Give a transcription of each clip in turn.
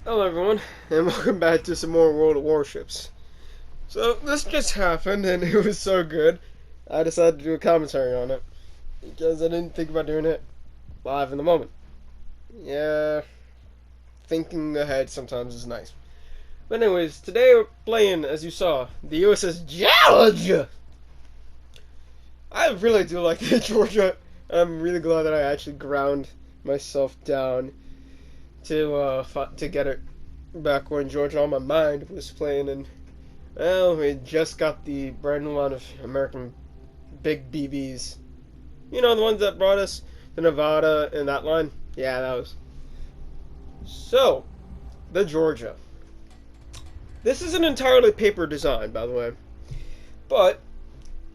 Hello everyone, and welcome back to some more World of Warships. So, this just happened, and it was so good, I decided to do a commentary on it, because I didn't think about doing it live in the moment. Yeah, thinking ahead sometimes is nice. But anyways, today we're playing, as you saw, the USS Georgia! I really do like the Georgia. I'm really glad that I actually ground myself down to get it back when Georgia on My Mind was playing, and well, we just got the brand new line of American big BBs. You know, the ones that brought us to Nevada and that line? Yeah, that was. So, the Georgia. This is an entirely paper design, by the way. But,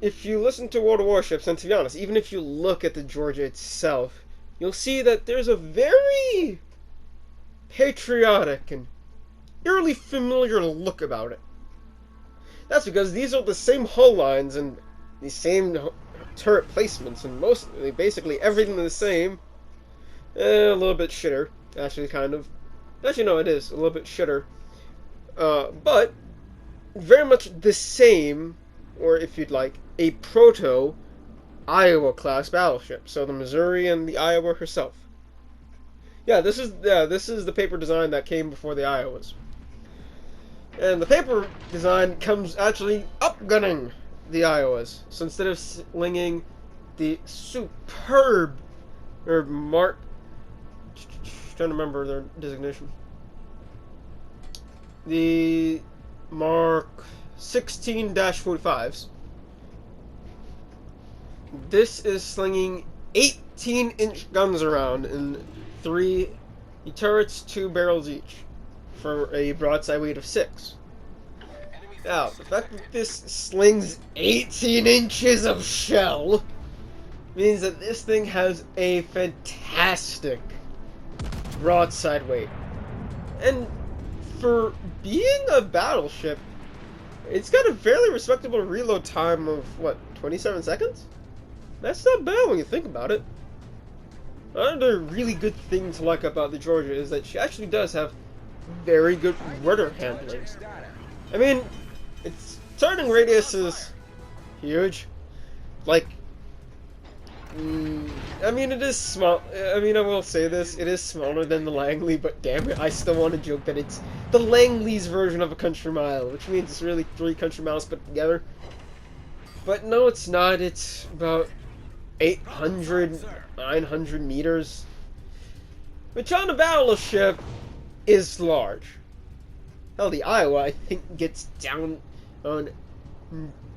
if you listen to World of Warships, and to be honest, even if you look at the Georgia itself, you'll see that there's a very patriotic and eerily familiar look about it. That's because these are the same hull lines and the same turret placements, and basically everything the same. A little bit shitter, actually, kind of. Actually, no, it is a little bit shitter. But very much the same, or if you'd like, a proto Iowa class battleship. So the Missouri and the Iowa herself. This is the paper design that came before the Iowas. And the paper design comes actually upgunning the Iowas. So instead of slinging the superb, or Mark, trying to remember their designation, the Mark 16-45s, this is slinging 18-inch guns around in 3 turrets, 2 barrels each, for a broadside weight of 6. Now, the fact that this slings 18 inches of shell means that this thing has a fantastic broadside weight. And for being a battleship, it's got a fairly respectable reload time of, what, 27 seconds? That's not bad when you think about it. Another really good thing to like about the Georgia is that she actually does have very good rudder handling. I mean, its turning radius is huge. Like, I mean, it is small. I mean, I will say this, it is smaller than the Langley, but damn it, I still want to joke that it's the Langley's version of a country mile, which means it's really 3 country miles put together. But no, it's not. It's about 800, 900 meters, which on a battleship is large. Hell, the Iowa, I think, gets down on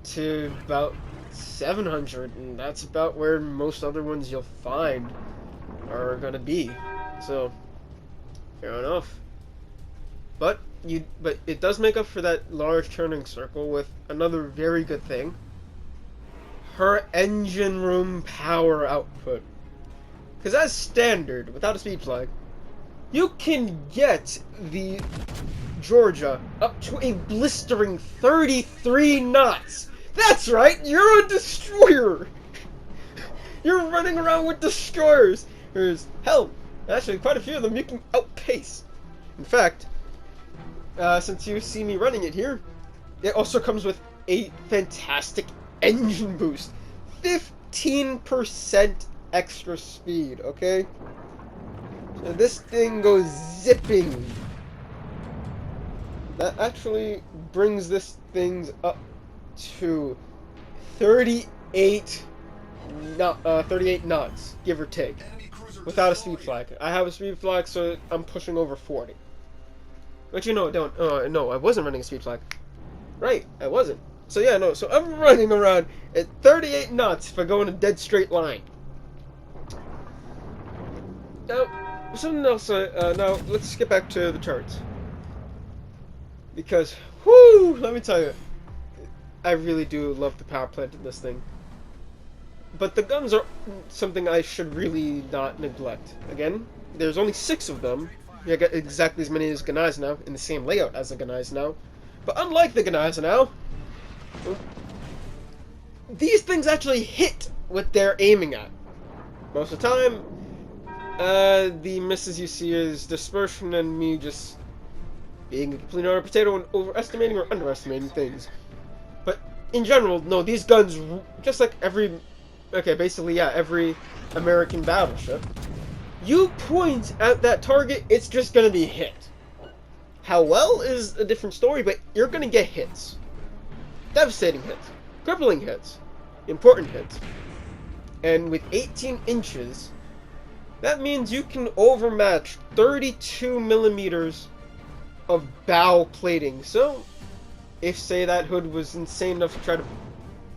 to about 700, and that's about where most other ones you'll find are gonna be. So, fair enough. But it does make up for that large turning circle with another very good thing: her engine room power output. Because as standard, without a speed flag, you can get the Georgia up to a blistering 33 knots. That's right, you're a destroyer! You're running around with destroyers! There's, hell, actually quite a few of them you can outpace. In fact, since you see me running it here, it also comes with a fantastic engine boost. 15% extra speed, okay? So this thing goes zipping. That actually brings this thing up to 38 knots, give or take, without a speed flag. I have a speed flag, so I'm pushing over 40. But you know, no, I wasn't running a speed flag. Right, I wasn't. So yeah, no, so I'm running around at 38 knots if I go in a dead straight line. Now, something else, now, let's get back to the turrets. Because, whoo, let me tell you, I really do love the power plant in this thing. But the guns are something I should really not neglect. Again, there's only 6 of them. I got exactly as many as Gneisenau, in the same layout as the Gneisenau. But unlike the Gneisenau, these things actually hit what they're aiming at. Most of the time, the misses you see is dispersion and me just being a complete utter potato and overestimating or underestimating things. But in general, no, these guns, just like every, okay, basically, yeah, every American battleship, you point at that target, it's just gonna be hit. How well is a different story, but you're gonna get hits. Devastating hits. Crippling hits. Important hits. And with 18 inches, that means you can overmatch 32 millimeters of bow plating. So, if, say, that hood was insane enough to try to,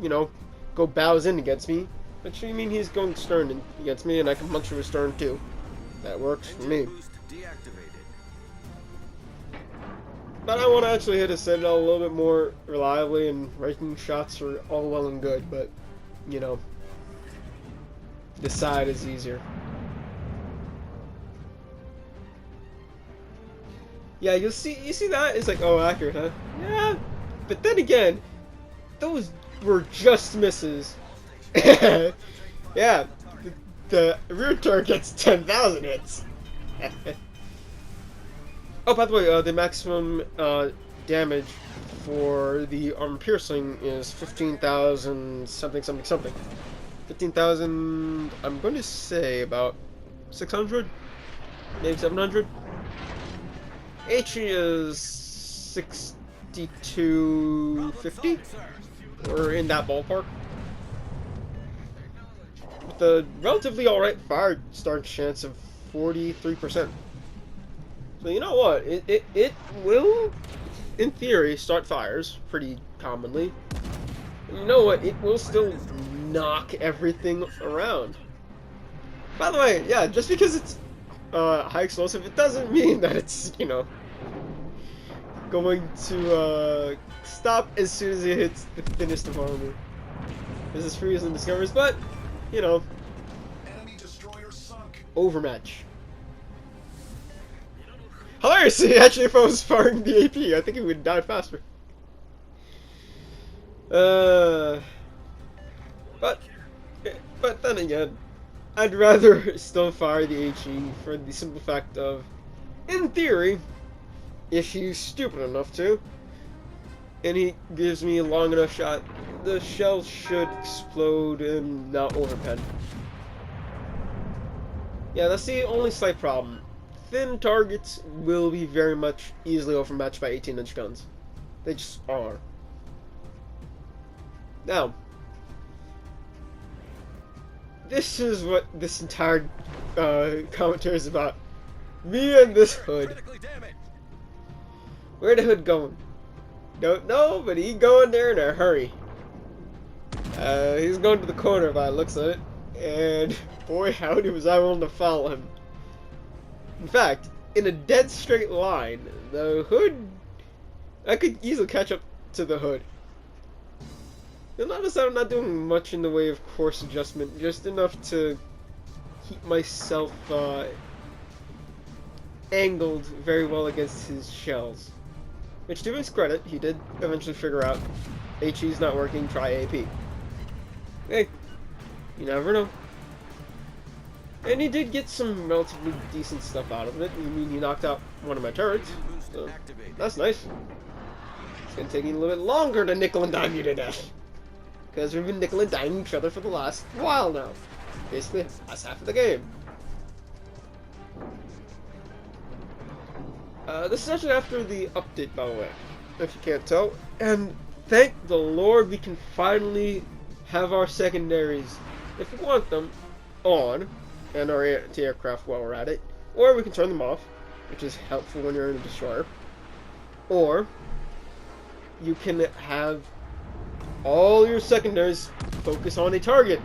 you know, go bows in against me, which you mean he's going stern in against me, and I can puncture his stern too. That works for me. But I want to actually hit a Citadel a little bit more reliably, and raking shots are all well and good, but, you know, the side is easier. Yeah, you see that? It's like, oh, accurate, huh? Yeah, but then again, those were just misses. Yeah, the rear turret gets 10,000 hits. Oh, by the way, the maximum damage for the armor piercing is 15,000 something something something. 15,000. I'm going to say about 600, maybe 700. HE is 6250, or in that ballpark. With a relatively alright fire start chance of 43%. So you know what? It will, in theory, start fires pretty commonly. And you know what? It will still knock everything around. By the way, yeah, just because it's high explosive, it doesn't mean that it's, you know, going to stop as soon as it hits the thinnest of armor. This is freeze and discovers, but, you know, overmatch. Hilariously, actually, if I was firing the AP, I think it would die faster. But then again, I'd rather still fire the HE for the simple fact of, in theory, if he's stupid enough to, and he gives me a long enough shot, the shell should explode and not overpen. Yeah, that's the only slight problem. Thin targets will be very much easily overmatched by 18-inch guns. They just are. Now, this is what this entire commentary is about. Me and this hood. Where the hood going? Don't know, but he going there in a hurry. He's going to the corner by the looks of it, and boy howdy was I willing to follow him. In fact, in a dead straight line, the hood, I could easily catch up to the hood. You'll notice that I'm not doing much in the way of course adjustment, just enough to keep myself angled very well against his shells. Which, to his credit, he did eventually figure out HE's not working, try AP. Hey, you never know. And he did get some relatively decent stuff out of it. I mean, he knocked out one of my turrets, so that's nice. It's gonna take me a little bit longer to nickel and dime you to death. Because we've been nickel and diming each other for the last while now. Basically, that's half of the game. This is actually after the update, by the way, if you can't tell. And thank the Lord we can finally have our secondaries, if we want them, on, and our anti-aircraft while we're at it. Or we can turn them off, which is helpful when you're in a destroyer. Or you can have all your secondaries focus on a target.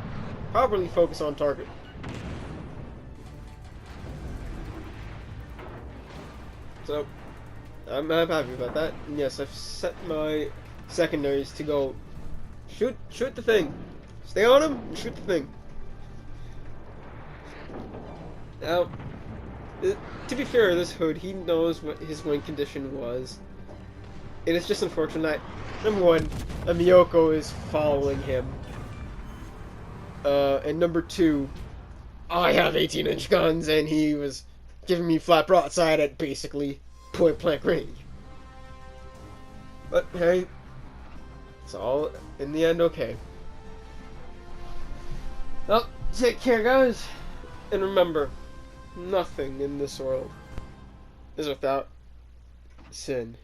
Properly focus on target. So, I'm happy about that. And yes, I've set my secondaries to go shoot the thing. Stay on him and shoot the thing. Now, to be fair, this hood, he knows what his wing condition was. It is just unfortunate that, number one, a Miyoko is following him. And number two, I have 18-inch guns and he was giving me flat broadside at basically point-blank range. But hey, it's all in the end okay. Well, take care, guys, and remember, nothing in this world is without sin.